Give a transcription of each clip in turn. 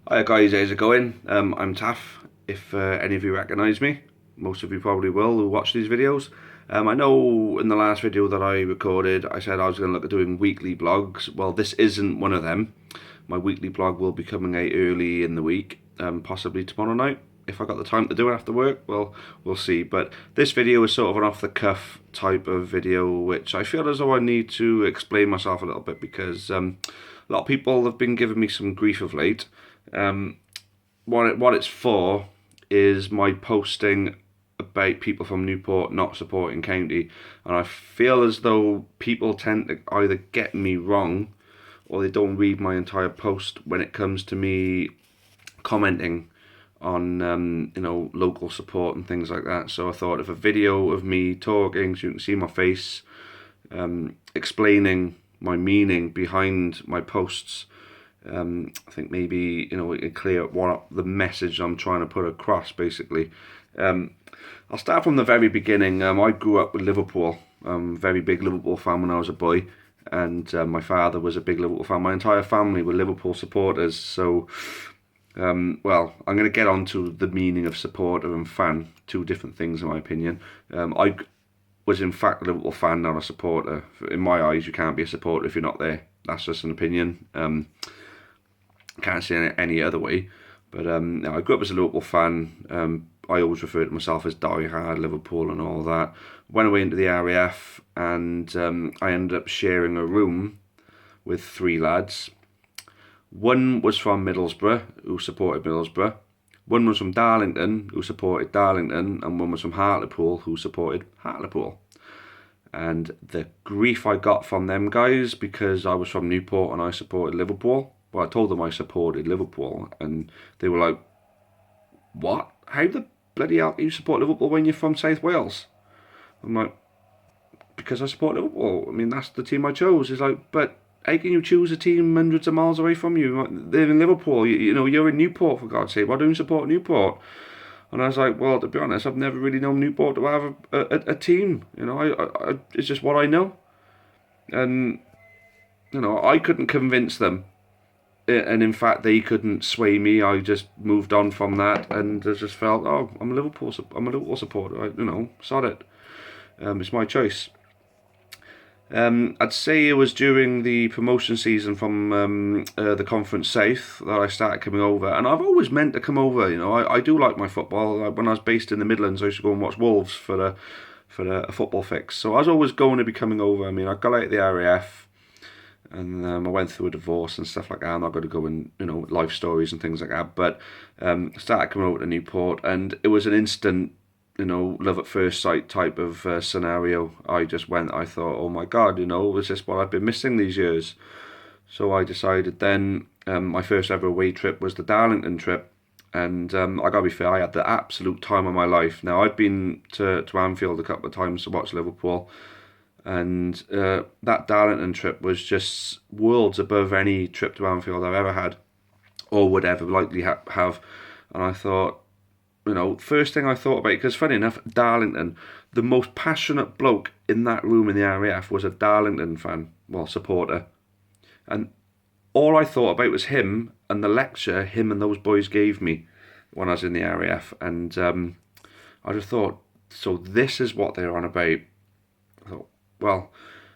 Hi guys, how's it going? I'm Taff, if any of you recognise me. Most of you probably will who watch these videos. I know in the last video that I recorded I said I was going to look at doing weekly vlogs. Well, this isn't one of them. My weekly vlog will be coming out early in the week, possibly tomorrow night. If I got the time to do it after work, well, we'll see. But this video is sort of an off-the-cuff type of video, which I feel as though I need to explain myself a little bit because a lot of people have been giving me some grief of late. Um, what it's for is my posting about people from Newport not supporting County, and I feel as though people tend to either get me wrong or they don't read my entire post when it comes to me commenting on local support and things like that. So I thought if a video of me talking, so you can see my face, explaining my meaning behind my posts. I think maybe we can clear up what the message I'm trying to put across. Basically, I'll start from the very beginning. I grew up with Liverpool. Very big Liverpool fan when I was a boy, and my father was a big Liverpool fan. My entire family were Liverpool supporters. So, well, I'm going to get on to the meaning of supporter and fan. Two different things, in my opinion. I was in fact a Liverpool fan, not a supporter. In my eyes, you can't be a supporter if you're not there. That's just an opinion. Can't say it any other way. But I grew up as a Liverpool fan. I always refer to myself as die-hard Liverpool and all that. Went away into the RAF and I ended up sharing a room with three lads. One was from Middlesbrough, who supported Middlesbrough. One was from Darlington, who supported Darlington. And one was from Hartlepool, who supported Hartlepool. And the grief I got from them guys because I was from Newport and I supported Liverpool. Well, I told them I supported Liverpool, and they were like, "What? How the bloody hell do you support Liverpool when you're from South Wales?" I'm like, "Because I support Liverpool. I mean, that's the team I chose." It's like, "But how can you choose a team hundreds of miles away from you? They're in Liverpool. You're in Newport, for God's sake. Why don't you support Newport?" And I was like, "Well, to be honest, I've never really known Newport to have a team. It's just what I know." And I couldn't convince them, and in fact they couldn't sway me. I just moved on from that, and I just felt, oh, I'm a Liverpool supporter. Sod it. It's my choice. I'd say it was during the promotion season from the Conference South that I started coming over, and I've always meant to come over. I do like my football. When I was based in the Midlands, I used to go and watch Wolves for a football fix. So I was always going to be coming over. I mean, I got out of the RAF, and I went through a divorce and stuff like that. I'm not going to go in, life stories and things like that. But started coming over to Newport, and it was an instant, love at first sight type of scenario. I just went. I thought, oh my God, is this what I've been missing these years? So I decided then. My first ever away trip was the Darlington trip, and I gotta be fair, I had the absolute time of my life. Now I'd been to Anfield a couple of times to watch Liverpool, and that Darlington trip was just worlds above any trip to Anfield I've ever had or would ever likely have. And I thought, first thing I thought about, because funny enough, Darlington, the most passionate bloke in that room in the RAF was a Darlington fan, well, supporter. And all I thought about was him and the lecture him and those boys gave me when I was in the RAF. And I just thought, so this is what they're on about. I thought, well,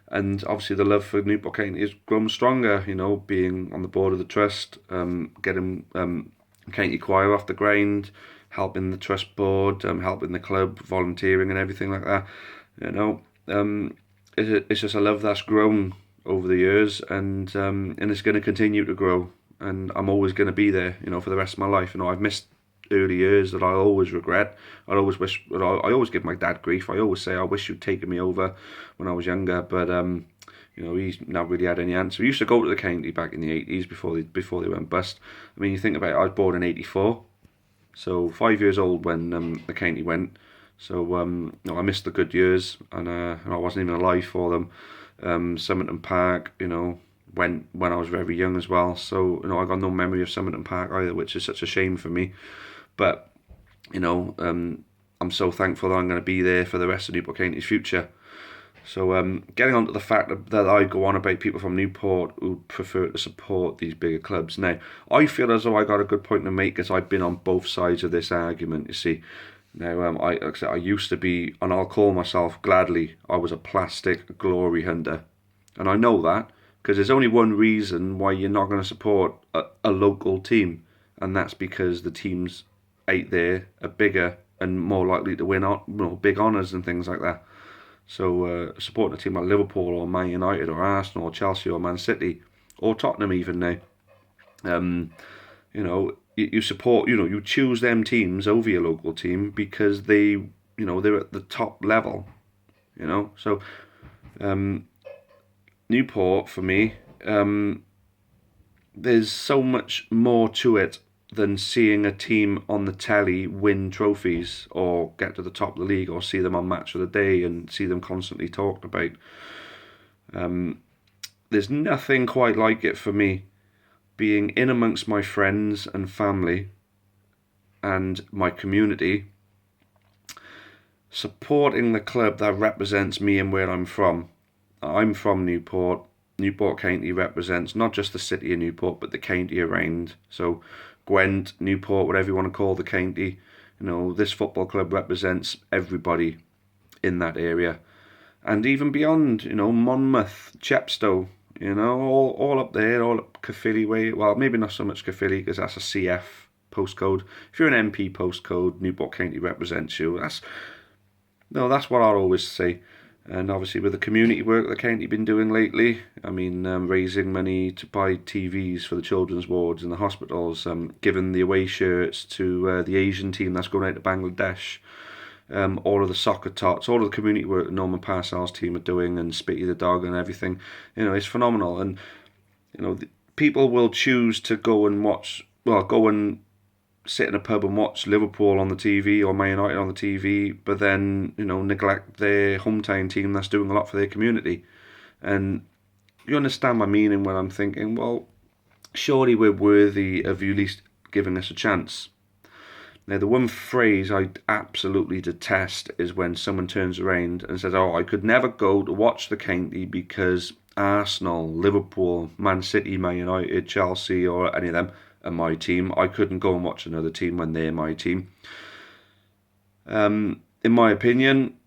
and obviously the love for Newport County has grown stronger, being on the board of the trust, getting County Choir off the ground, helping the trust board, helping the club, volunteering and everything like that. It's just a love that's grown over the years, and it's going to continue to grow, and I'm always going to be there, for the rest of my life. I've missed early years that I always regret. I always wish. I always give my dad grief. I always say I wish you'd taken me over when I was younger, but he's not really had any answer. We used to go to the county back in the 80s before they went bust. I mean, you think about it. I was born in 84, so 5 years old when the county went. So I missed the good years, and I wasn't even alive for them. Somerton Park, when I was very young as well. So I got no memory of Somerton Park either, which is such a shame for me. But I'm so thankful that I'm going to be there for the rest of Newport County's future. So getting on to the fact that I go on about people from Newport who prefer to support these bigger clubs. Now, I feel as though I got a good point to make as I've been on both sides of this argument, you see. Now, like I said, I used to be, and I'll call myself gladly, I was a plastic glory hunter. And I know that because there's only one reason why you're not going to support a local team, and that's because the teams out there are bigger and more likely to win big honours and things like that. So supporting a team like Liverpool or Man United or Arsenal or Chelsea or Man City or Tottenham even now, um, you support, you choose them teams over your local team because they're at the top level, So Newport for me, there's so much more to it than seeing a team on the telly win trophies or get to the top of the league or see them on Match of the Day and see them constantly talked about. There's nothing quite like it for me being in amongst my friends and family and my community, supporting the club that represents me and where I'm from. I'm from Newport. Newport County represents not just the city of Newport, but the county around. So Gwent, Newport, whatever you want to call the county, this football club represents everybody in that area. And even beyond, Monmouth, Chepstow, all up there, all up Caerphilly way. Well, maybe not so much Caerphilly because that's a CF postcode. If you're an MP postcode, Newport County represents you. That's what I'll always say. And obviously with the community work the county been doing lately, I mean, raising money to buy TVs for the children's wards in the hospitals, giving the away shirts to the Asian team that's going out to Bangladesh, all of the soccer tots, all of the community work that Norman Parcells' team are doing, and Spitty the dog and everything, it's phenomenal. And people will choose to go and sit in a pub and watch Liverpool on the TV or Man United on the TV, but then neglect their hometown team that's doing a lot for their community. And you understand my meaning when I'm thinking, well, surely we're worthy of you at least giving us a chance. Now, the one phrase I absolutely detest is when someone turns around and says, "Oh, I could never go to watch the county because Arsenal, Liverpool, Man City, Man United, Chelsea, or any of them are my team. I couldn't go and watch another team when they're my team." In my opinion,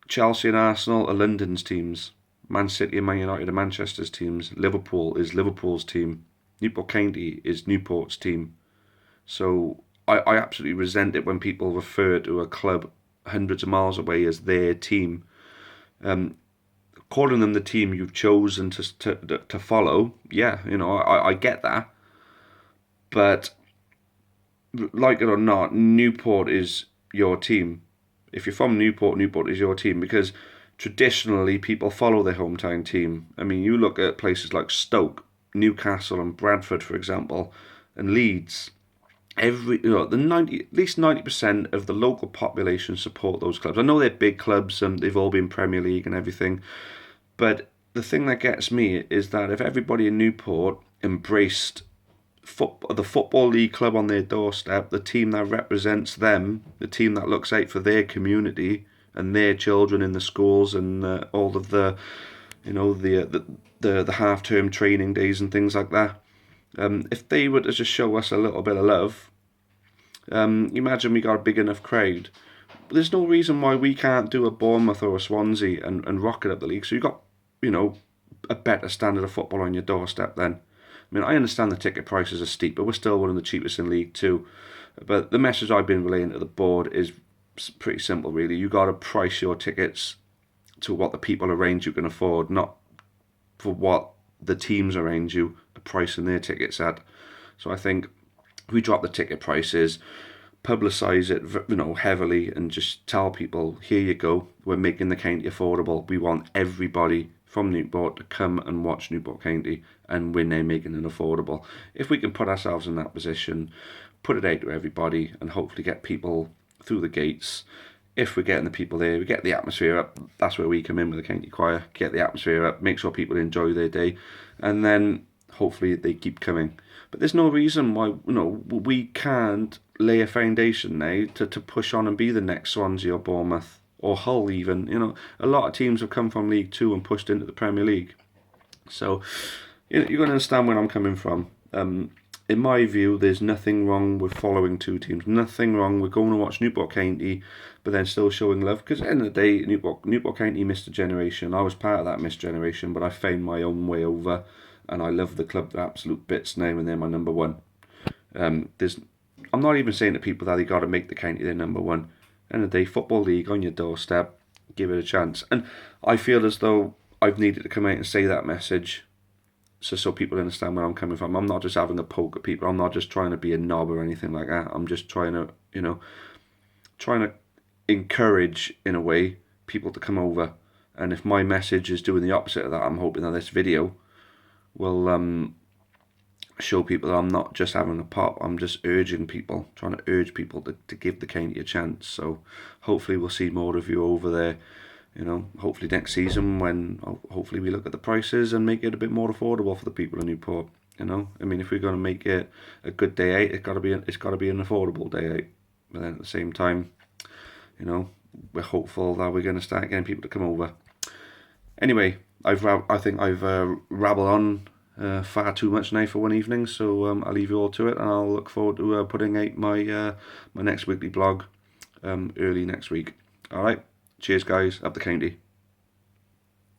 Chelsea and Arsenal are London's teams. Man City and Man United are Manchester's teams. Liverpool is Liverpool's team. Newport County is Newport's team. So I absolutely resent it when people refer to a club hundreds of miles away as their team. Calling them the team you've chosen to follow, yeah, I get that. But like it or not, Newport is your team. If you're from Newport, Newport is your team because traditionally people follow their hometown team. I mean, you look at places like Stoke, Newcastle, and Bradford, for example, and Leeds. At least 90% of the local population support those clubs. I know they're big clubs and they've all been Premier League and everything, but the thing that gets me is that if everybody in Newport embraced the Football League club on their doorstep, the team that represents them, the team that looks out for their community and their children in the schools and all of the half-term training days and things like that. If they were to just show us a little bit of love, imagine we got a big enough crowd. But there's no reason why we can't do a Bournemouth or a Swansea and rocket up the league. So you've got, a better standard of football on your doorstep then. I mean, I understand the ticket prices are steep, but we're still one of the cheapest in League Two. But the message I've been relaying to the board is pretty simple, really. You got to price your tickets to what the people around you can afford, not for what the teams around you are pricing their tickets at. So I think if we drop the ticket prices, publicise it, heavily, and just tell people, here you go, we're making the county affordable. We want everybody from Newport to come and watch Newport County, and we're now making it affordable. If we can put ourselves in that position, put it out to everybody, and hopefully get people through the gates. If we're getting the people there, we get the atmosphere up. That's where we come in with the county choir, get the atmosphere up, make sure people enjoy their day, and then hopefully they keep coming. But there's no reason why we can't lay a foundation now to push on and be the next Swansea or Bournemouth or Hull even. You know, a lot of teams have come from League Two and pushed into the Premier League. So you're going to understand where I'm coming from. In my view, there's nothing wrong with following two teams. Nothing wrong with going to watch Newport County, but then still showing love. Because at the end of the day, Newport County missed a generation. I was part of that missed generation, but I found my own way over, and I love the club to absolute bits now, and they're my number one. I'm not even saying to people that they got to make the county their number one. At the end of the day, Football League on your doorstep, give it a chance. And I feel as though I've needed to come out and say that message so people understand where I'm coming from. I'm not just having a poke at people. I'm not just trying to be a knob or anything like that. I'm just trying to, trying to encourage, in a way, people to come over. And if my message is doing the opposite of that, I'm hoping that this video will show people that I'm not just having a pop. I'm just urging people, trying to urge people to give the county a chance. So hopefully we'll see more of you over there. Hopefully next season, when hopefully we look at the prices and make it a bit more affordable for the people in Newport. I mean, if we're going to make it a good day out, it's got to be an affordable day out. But then at the same time, we're hopeful that we're going to start getting people to come over. Anyway, I think I've rabbled on far too much now for one evening, so I'll leave you all to it, and I'll look forward to putting out my my next weekly blog early next week. All right. Cheers, guys. Up the county.